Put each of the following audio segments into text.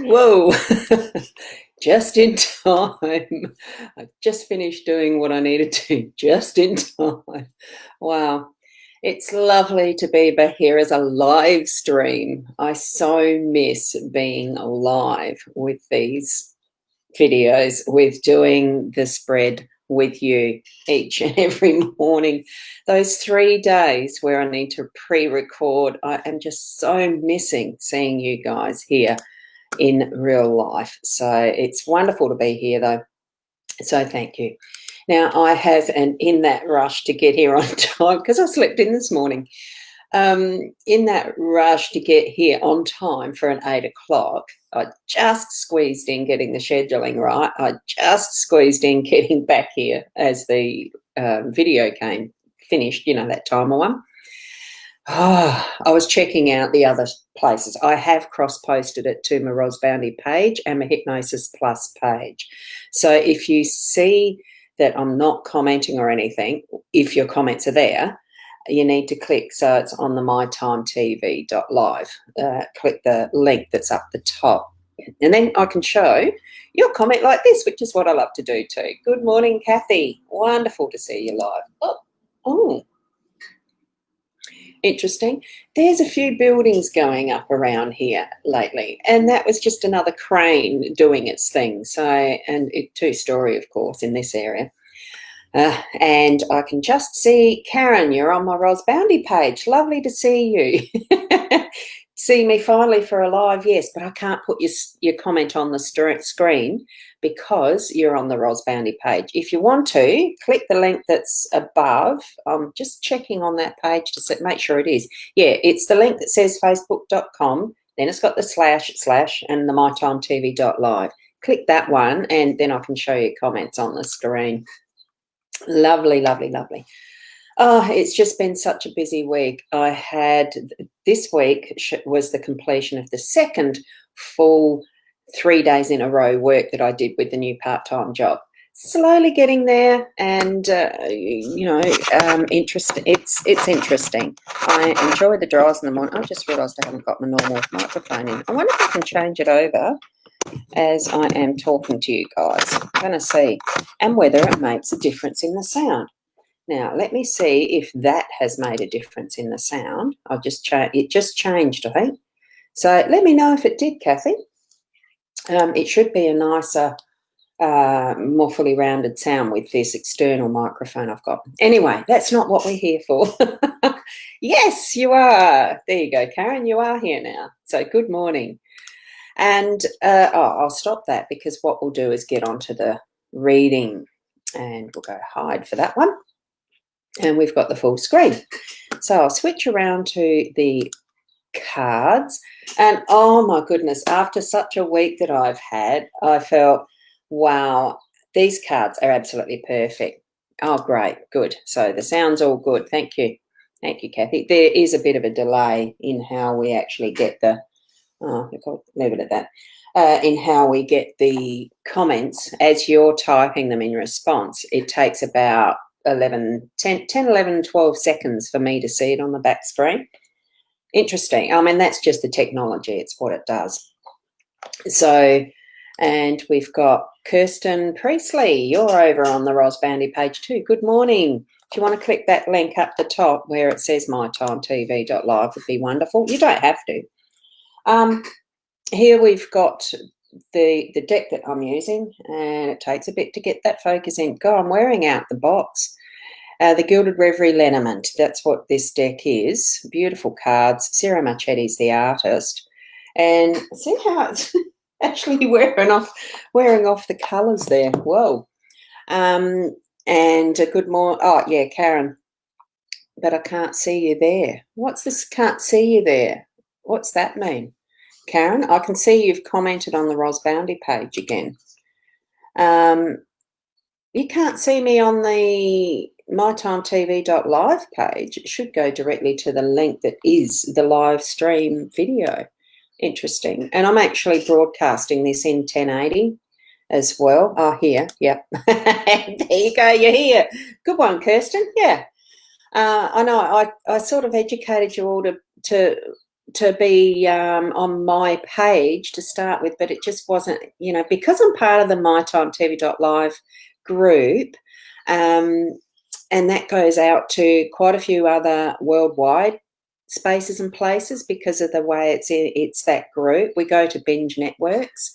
Whoa, just in time. I just finished doing what I needed to, just in time. Wow. It's lovely to be back here as a live stream. I so miss being live with these videos, with doing the spread with you each and every morning. Those 3 days where I need to pre-record, I am just so missing seeing you guys here in real life. So it's wonderful to be here though. So thank you. Now I have, and in that rush to get here on time, because I slept in this morning, in that rush to get here on time for an 8 o'clock, I just squeezed in getting the scheduling right. I just squeezed in getting back here as the video came finished, you know, that timer one. Oh, I was checking out the other places. I have cross-posted it to my Ros Bounty page and my Hypnosis Plus page. So if you see that I'm not commenting or anything, if your comments are there, you need to click, so it's on the mytimetv.live. Click the link that's up the top. And then I can show your comment like this, which is what I love to do too. Good morning, Kathy. Wonderful to see you live. Oh. Interesting. There's a few buildings going up around here lately, and that was just another crane doing its thing. So, and it two-story, of course, in this area. And I can just see Karen. You're on my Ros Bounty page. Lovely to see you. See me finally for a live, yes, but I can't put your comment on the screen because you're on the Ros Bounty page. If you want to, click the link that's above. I'm just checking on that page to make sure it is. Yeah, it's the link that says facebook.com, then it's got the / and the mytimetv.live. Click that one and then I can show you comments on the screen. Lovely, lovely, lovely. Oh, it's just been such a busy week. I had, this week was the completion of the second full 3 days in a row work that I did with the new part-time job. Slowly getting there, and it's interesting. I enjoy the drives in the morning. I just realised I haven't got my normal microphone in. I wonder if I can change it over as I am talking to you guys. I'm going to see, and whether it makes a difference in the sound. Now, let me see if that has made a difference in the sound. It just changed, I think. So let me know if it did, Kathy. It should be a nicer, more fully rounded sound with this external microphone I've got. Anyway, that's not what we're here for. Yes, you are. There you go, Karen. You are here now. So good morning. And I'll stop that because what we'll do is get onto the reading, and we'll go hide for that one. And we've got the full screen. So I'll switch around to the cards. And oh my goodness, after such a week that I've had, I felt, wow, these cards are absolutely perfect. Oh, great, good. So the sound's all good. Thank you. Thank you, Kathy. There is a bit of a delay in how we actually get the, I'll leave it at that. In how we get the comments as you're typing them in response. It takes about 11, 12 seconds for me to see it on the back screen. Interesting. I mean, that's just the technology. It's what it does. So, and we've got Kirsten Priestley. You're over on the Ros Bounty page too. Good morning. If you want to click that link up the top where it says mytimetv.live, would be wonderful. You don't have to. Here we've got the deck that I'm using, and it takes a bit to get that focus in. God, I'm wearing out the box. The Gilded Reverie Lenormand, that's what this deck is. Beautiful cards. Sarah Marchetti's the artist. And see how it's Actually wearing off the colours there. Whoa. And a good morning. Oh, yeah, Karen. But I can't see you there. What's this? Can't see you there. What's that mean? Karen, I can see you've commented on the Ros Bounty page again. You can't see me on the mytimetv.live page. It should go directly to the link that is the live stream video. Interesting. And I'm actually broadcasting this in 1080 as well. Oh, here. Yep. There you go. You're here. Good one, Kirsten. Yeah. I know. I sort of educated you all to be on my page to start with, but it just wasn't, because I'm part of the mytimetv.live group, and that goes out to quite a few other worldwide spaces and places because of the way it's that group. We go to binge networks.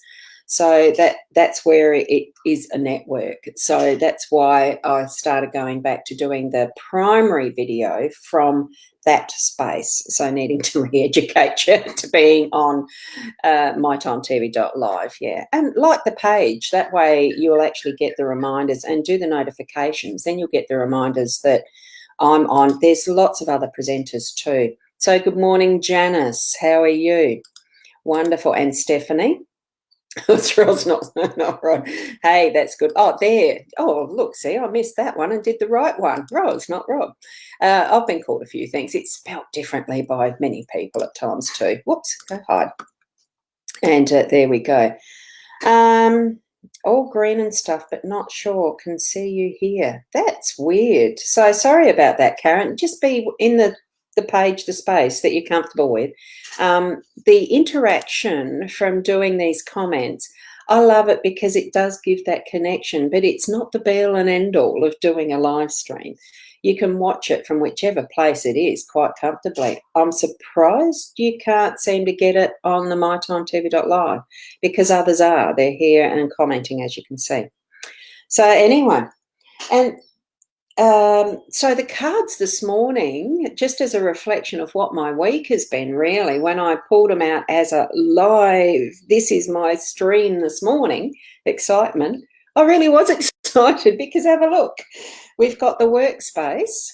So that's where it is a network. So that's why I started going back to doing the primary video from that space. So needing to re-educate you to being on mytimetv.live, yeah. And like the page, that way you'll actually get the reminders and do the notifications. Then you'll get the reminders that I'm on. There's lots of other presenters too. So good morning, Janice. How are you? Wonderful. And Stephanie. Thrill's not right. Hey, that's good. Oh, there. Oh, look, see, I missed that one and did the right one. Ros, not Rob. I've been called a few things. It's spelt differently by many people at times too. Whoops, go hide. And there we go. All green and stuff, but not sure. Can see you here. That's weird. So sorry about that, Karen. Just be in the page, the space that you're comfortable with. The interaction from doing these comments, I love it because it does give that connection, but it's not the be all and end all of doing a live stream. You can watch it from whichever place it is quite comfortably. I'm surprised you can't seem to get it on the mytimetv.live because others are. They're here and commenting, as you can see. So anyway, and so the cards this morning, just as a reflection of what my week has been, really, when I pulled them out as a live, this is my stream this morning, excitement, I really was excited because have a look. We've got the workspace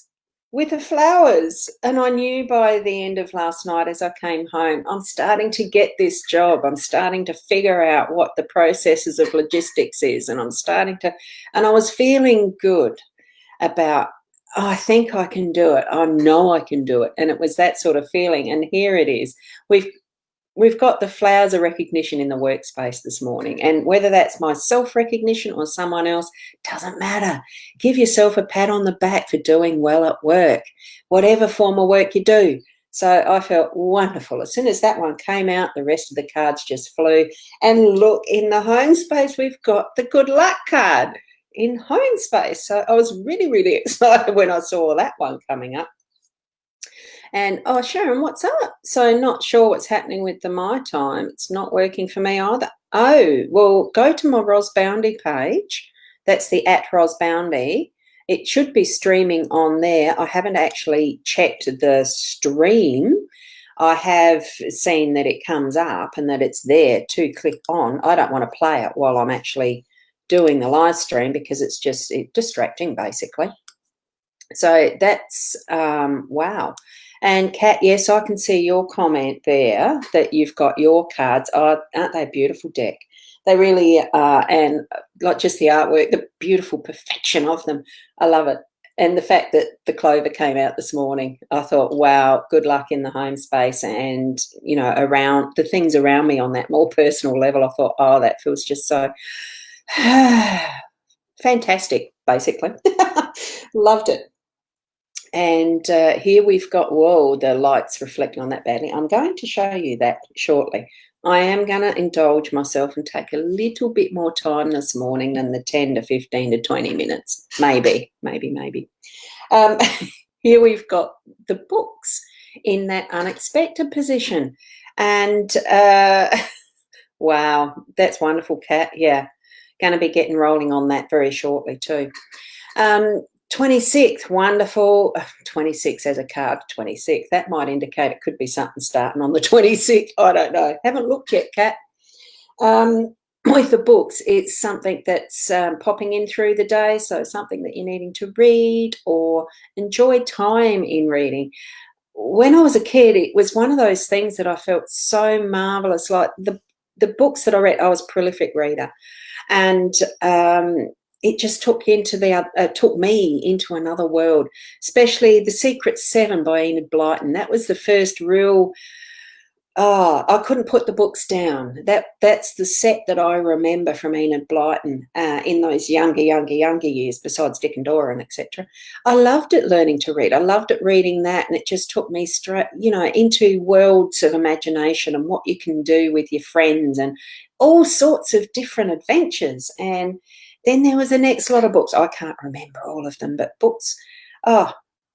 with the flowers, and I knew by the end of last night as I came home, I'm starting to get this job. I'm starting to figure out what the processes of logistics is, and and I was feeling good about, I think I can do it. I know I can do it. And it was that sort of feeling. And here it is. We've got the flowers of recognition in the workspace this morning. And whether that's my self-recognition or someone else, doesn't matter. Give yourself a pat on the back for doing well at work, whatever form of work you do. So I felt wonderful. As soon as that one came out, the rest of the cards just flew. And look, in the home space, we've got the good luck card in home space. So I was really, really excited when I saw that one coming up. And, oh, Sharon, what's up? So not sure what's happening with the My Time. It's not working for me either. Oh, well, go to my Ros Bounty page. That's the @RosBounty. It should be streaming on there. I haven't actually checked the stream. I have seen that it comes up and that it's there to click on. I don't want to play it while I'm actually doing the live stream because it's just distracting, basically. So that's wow. And Kat, yes, I can see your comment there that you've got your cards. Oh, aren't they a beautiful deck? They really are, and not just the artwork, the beautiful perfection of them. I love it. And the fact that the clover came out this morning, I thought, wow, good luck in the home space and, around the things around me on that more personal level. I thought, oh, that feels just so fantastic, basically. Loved it. And here we've got, whoa, the light's reflecting on that badly. I'm going to show you that shortly. I am going to indulge myself and take a little bit more time this morning than the 10 to 15 to 20 minutes. Maybe. Here we've got the books in that unexpected position. And wow, that's wonderful, Kat. Yeah, going to be getting rolling on that very shortly too. 26th, wonderful. 26 as a card, 26. That might indicate it could be something starting on the 26th. I don't know. Haven't looked yet, Kat. With the books, it's something that's popping in through the day, so something that you're needing to read or enjoy time in reading. When I was a kid, it was one of those things that I felt so marvelous. Like the books that I read, I was a prolific reader, and it just took me into another world. Especially The Secret Seven by Enid Blyton. That was the first real. Oh, I couldn't put the books down. That's the set that I remember from Enid Blyton in those younger years, besides Dick and Dora and etc. I loved it learning to read. I loved it reading that, and it just took me straight, into worlds of imagination and what you can do with your friends and all sorts of different adventures. And then there was the next lot of books. I can't remember all of them, but books, oh,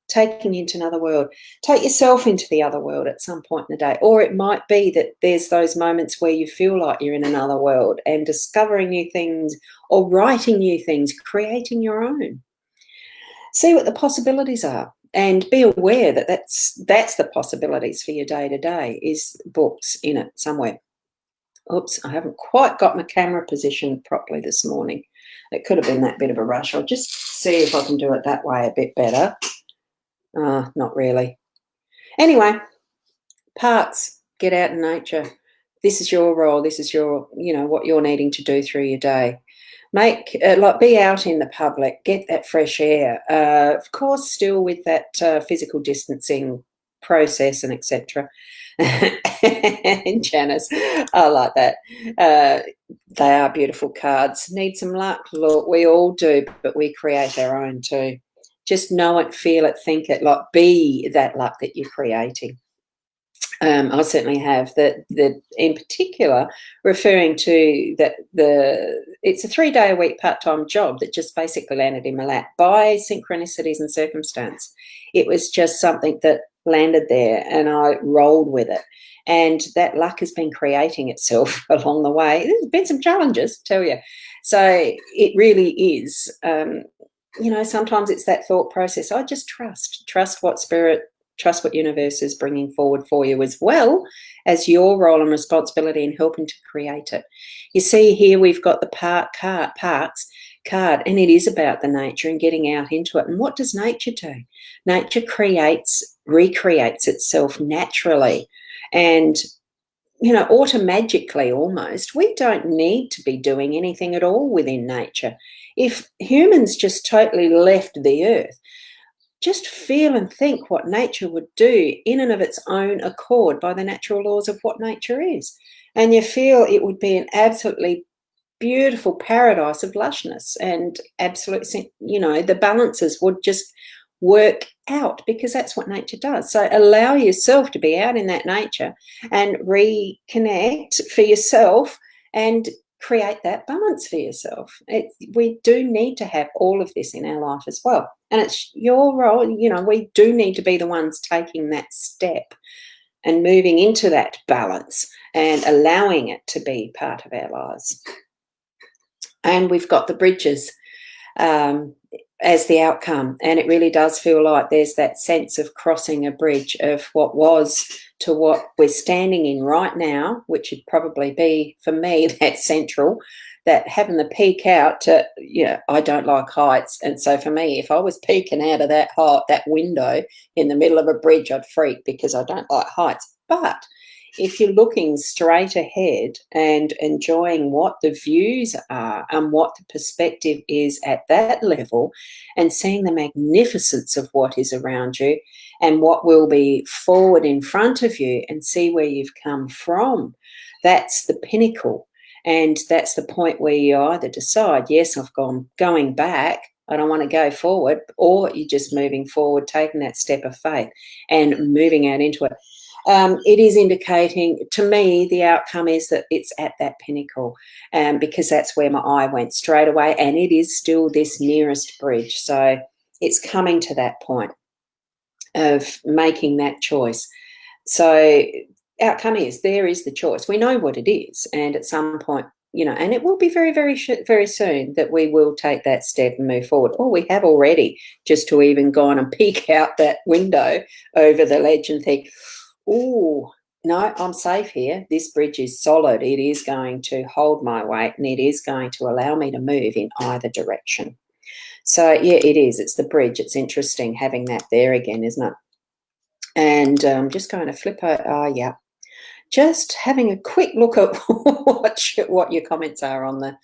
taking you into another world. Take yourself into the other world at some point in the day. Or it might be that there's those moments where you feel like you're in another world and discovering new things or writing new things, creating your own. See what the possibilities are and be aware that that's the possibilities for your day-to-day is books in it somewhere. Oops, I haven't quite got my camera positioned properly this morning. It could have been that bit of a rush. I'll just see if I can do it that way a bit better. Not really. Anyway, parks, get out in nature. This is your role. This is your, what you're needing to do through your day. Be out in the public, get that fresh air. Of course, still with that physical distancing process and etc. And Janice, I like that. They are beautiful cards. Need some luck? Look, we all do, but we create our own too. Just know it, feel it, think it, be that luck that you're creating. I certainly have that. In particular, referring to that it's a 3-day-a-week part-time job that just basically landed in my lap by synchronicities and circumstance. It was just something that landed there, and I rolled with it. And that luck has been creating itself along the way. There's been some challenges, tell you. So it really is. Sometimes it's that thought process. I just trust what spirit, trust what universe is bringing forward for you, as well as your role and responsibility in helping to create it. You see here we've got the parks card, and it is about the nature and getting out into it. And what does nature do? Nature recreates itself naturally and automagically almost. We don't need to be doing anything at all within nature. If humans just totally left the earth, just feel and think what nature would do in and of its own accord by the natural laws of what nature is. And you feel it would be an absolutely beautiful paradise of lushness and absolute, the balances would just work out because that's what nature does. So allow yourself to be out in that nature and reconnect for yourself and create that balance for yourself. We do need to have all of this in our life as well. And it's your role, we do need to be the ones taking that step and moving into that balance and allowing it to be part of our lives. And we've got the bridges as the outcome. And it really does feel like there's that sense of crossing a bridge of what was to what we're standing in right now, which would probably be, for me, that central, that having the peak out to, I don't like heights. And so for me, if I was peeking out of that window in the middle of a bridge, I'd freak because I don't like heights. But if you're looking straight ahead and enjoying what the views are and what the perspective is at that level and seeing the magnificence of what is around you and what will be forward in front of you and see where you've come from, that's the pinnacle. And that's the point where you either decide, yes, going back, I don't want to go forward, or you're just moving forward, taking that step of faith and moving out into it. It is indicating, to me, the outcome is that it's at that pinnacle because that's where my eye went straight away, and it is still this nearest bridge. So it's coming to that point of making that choice. So outcome is there is the choice. We know what it is, and at some point, and it will be very, very, very soon that we will take that step and move forward. Or we have already, just to even go on and peek out that window over the ledge and think, ooh, no, I'm safe here. This bridge is solid. It is going to hold my weight and it is going to allow me to move in either direction. So, yeah, it is. It's the bridge. It's interesting having that there again, isn't it? And just going to flip over. Yeah. Just having a quick look at what your comments are on the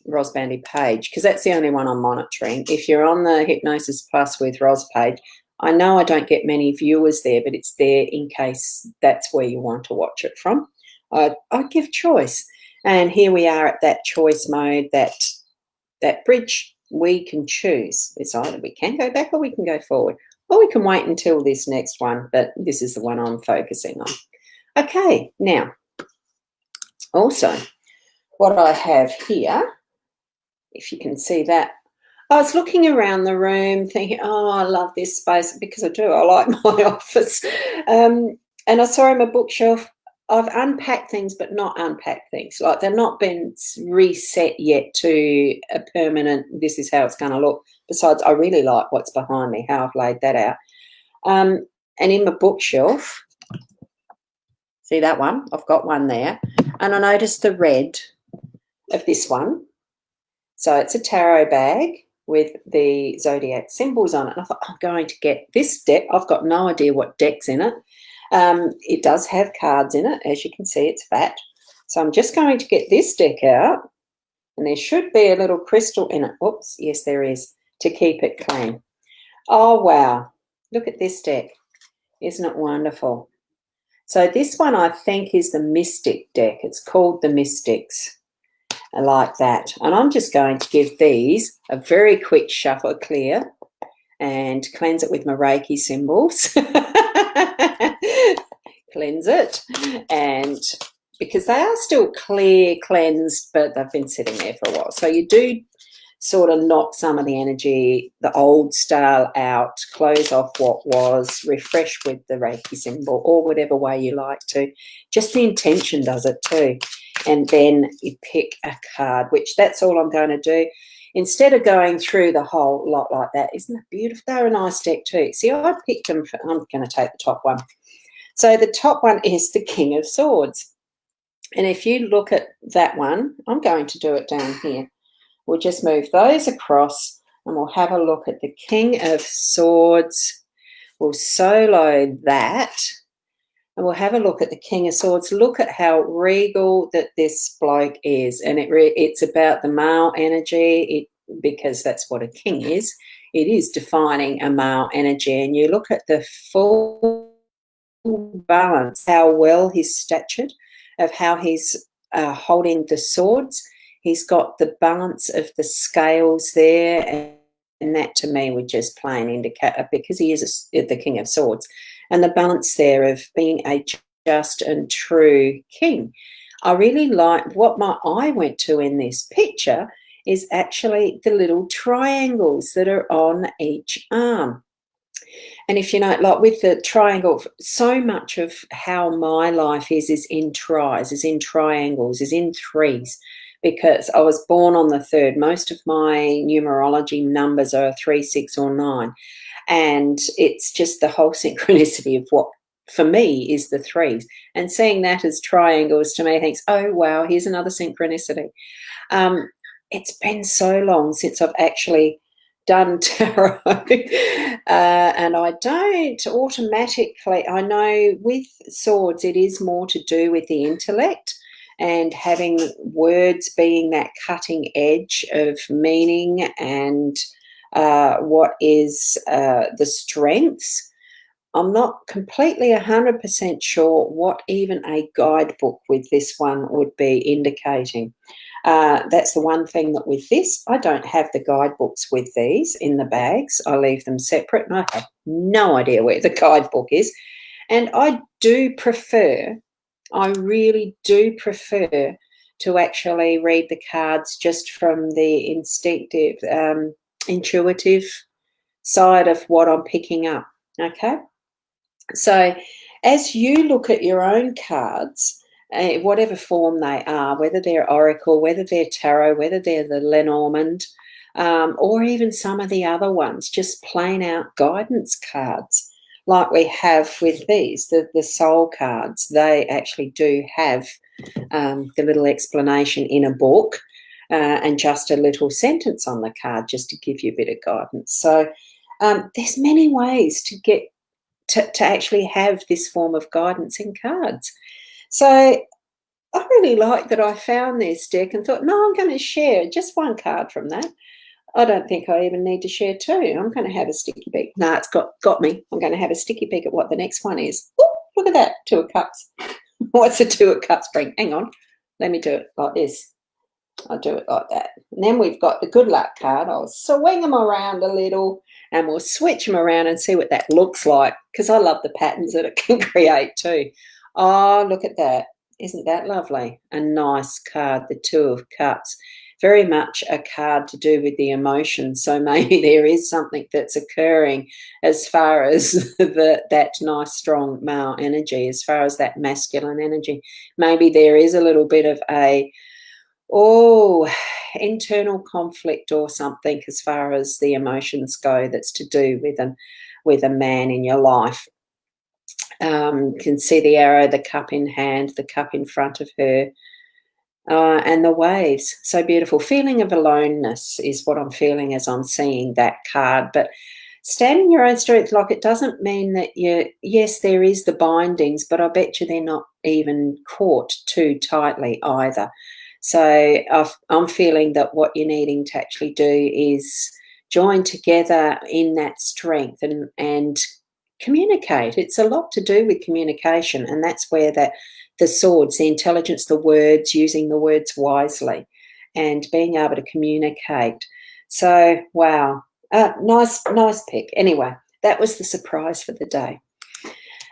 Ros Bandy page, because that's the only one I'm monitoring. If you're on the Hypnosis Plus with Ros page, I know I don't get many viewers there, but it's there in case that's where you want to watch it from. I give choice. And here we are at that choice mode, that bridge we can choose. It's either we can go back or we can go forward, or we can wait until this next one, but this is the one I'm focusing on. Okay, now, also, what I have here, if you can see that, I was looking around the room thinking, oh, I love this space, because I do. I like my office. And I saw on my bookshelf, I've unpacked things but not unpacked things. Like they've not been reset yet to a permanent, this is how it's going to look. Besides, I really like what's behind me, how I've laid that out. And in my bookshelf, see that one? I've got one there. And I noticed the red of this one. So it's a tarot bag with the zodiac symbols on it. And I thought, I'm going to get this deck. I've got no idea what deck's in it. It does have cards in it. As you can see, it's fat. So I'm just going to get this deck out. And there should be a little crystal in it. Oops, yes, there is, to keep it clean. Oh, wow. Look at this deck. Isn't it wonderful? So this one, I think, is the Mystic deck. It's called the Mystics. I like that. And I'm just going to give these a very quick shuffle clear and cleanse it with my Reiki symbols. Cleanse it. And because they are still clear, cleansed, but they've been sitting there for a while. So you do sort of knock some of the energy, the old style out, close off what was, refresh with the Reiki symbol, or whatever way you like to. Just the intention does it too. And then you pick a card, which that's all I'm going to do. Instead of going through the whole lot like that, isn't that beautiful? They're a nice deck too. See, I picked them. I'm going to take the top one. So the top one is the King of Swords. And if you look at that one, I'm going to do it down here. We'll just move those across and we'll have a look at the King of Swords. We'll solo that and we'll have a look at the King of Swords. Look at how regal that this bloke is. And it's about the male energy because that's what a king is. It is defining a male energy. And you look at the full balance, how well he's statured, of how he's holding the swords. He's got the balance of the scales there, and that to me would just plain indicate, because he is the King of Swords, and the balance there of being a just and true king. I really like what my eye went to in this picture is actually the little triangles that are on each arm. And if you know, like with the triangle, so much of how my life is in tries, is in triangles, is in threes, because I was born on the 3rd. Most of my numerology numbers are 3, 6, or 9. And it's just the whole synchronicity of what, for me, is the threes. And seeing that as triangles to me thinks, oh, wow, here's another synchronicity. It's been so long since I've actually done tarot and I don't automatically, I know with swords it is more to do with the intellect and having words being that cutting edge of meaning and what is the strengths. I'm not completely 100% sure what even a guidebook with this one would be indicating. That's the one thing that with this, I don't have the guidebooks with these in the bags. I leave them separate and I have no idea where the guidebook is. And I do prefer, I really do prefer to actually read the cards just from the instinctive, intuitive side of what I'm picking up, okay? So as you look at your own cards, whatever form they are, whether they're oracle, whether they're tarot, whether they're the Lenormand, or even some of the other ones, just plain out guidance cards, like we have with these, the soul cards. They actually do have the little explanation in a book and just a little sentence on the card just to give you a bit of guidance. So there's many ways to get to actually have this form of guidance in cards. So I really like that I found this deck and thought, no, I'm going to share just one card from that. I don't think I even need to share two. I'm going to have a sticky peek. No, it's got me. I'm going to have a sticky peek at what the next one is. Ooh, look at that, Two of Cups. What's the Two of Cups bring? Hang on. Let me do it like this. I'll do it like that. And then we've got the good luck card. I'll swing them around a little and we'll switch them around and see what that looks like, because I love the patterns that it can create too. Oh, look at that. Isn't that lovely? A nice card, the Two of Cups. Very much a card to do with the emotions. So maybe there is something that's occurring as far as that nice, strong male energy, as far as that masculine energy. Maybe there is a little bit of a internal conflict or something as far as the emotions go that's to do with a man in your life. Can see the arrow, the cup in hand, the cup in front of her, and the waves. So beautiful. Feeling of aloneness is what I'm feeling as I'm seeing that card. But stand in your own strength. Like, it doesn't mean that yes, there is the bindings, but I bet you they're not even caught too tightly either. So I'm feeling that what you're needing to actually do is join together in that strength and communicate. It's a lot to do with communication, and that's where the swords, the intelligence, the words, using the words wisely and being able to communicate. So, wow, nice pick. Anyway, that was the surprise for the day.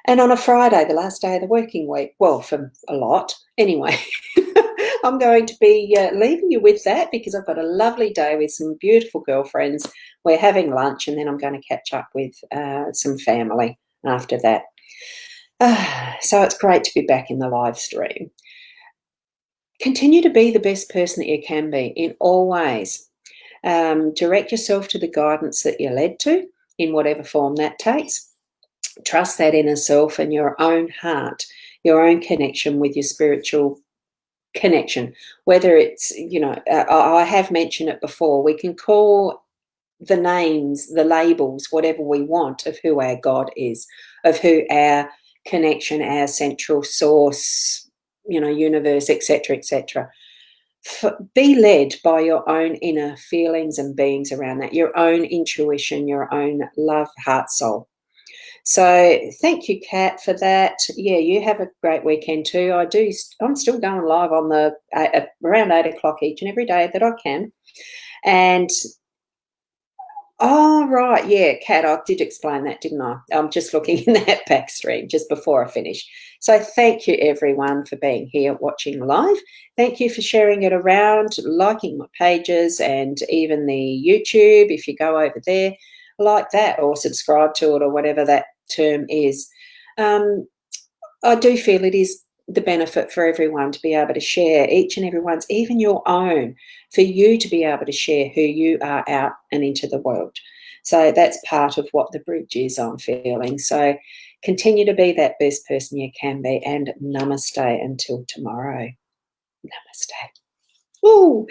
And on a Friday, the last day of the working week, well, for a lot anyway, I'm going to be leaving you with that, because I've got a lovely day with some beautiful girlfriends. We're having lunch, and then I'm going to catch up with some family after that. So it's great to be back in the live stream. Continue to be the best person that you can be in all ways. Direct yourself to the guidance that you're led to in whatever form that takes. Trust that inner self and your own heart, your own connection with your spiritual connection. Whether it's, I have mentioned it before, we can call the names, the labels, whatever we want of who our God is, of who our connection, our central source, universe, etc., etc. Be led by your own inner feelings and beings around that, your own intuition, your own love, heart, soul. So thank you, Kat, for that. Yeah, you have a great weekend too. I'm still going live on around 8 o'clock each and every day that I can. And oh, right, yeah, Kat, I did explain that, didn't I? I'm just looking in that back stream just before I finish. So thank you, everyone, for being here watching live. Thank you for sharing it around, liking my pages, and even the YouTube, if you go over there, like that, or subscribe to it, or whatever that term is. I do feel it is the benefit for everyone to be able to share, each and everyone's, even your own, for you to be able to share who you are out and into the world. So that's part of what the bridge is, I'm feeling. So continue to be that best person you can be, and namaste until tomorrow. Namaste. Oh,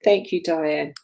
thank you, Diane.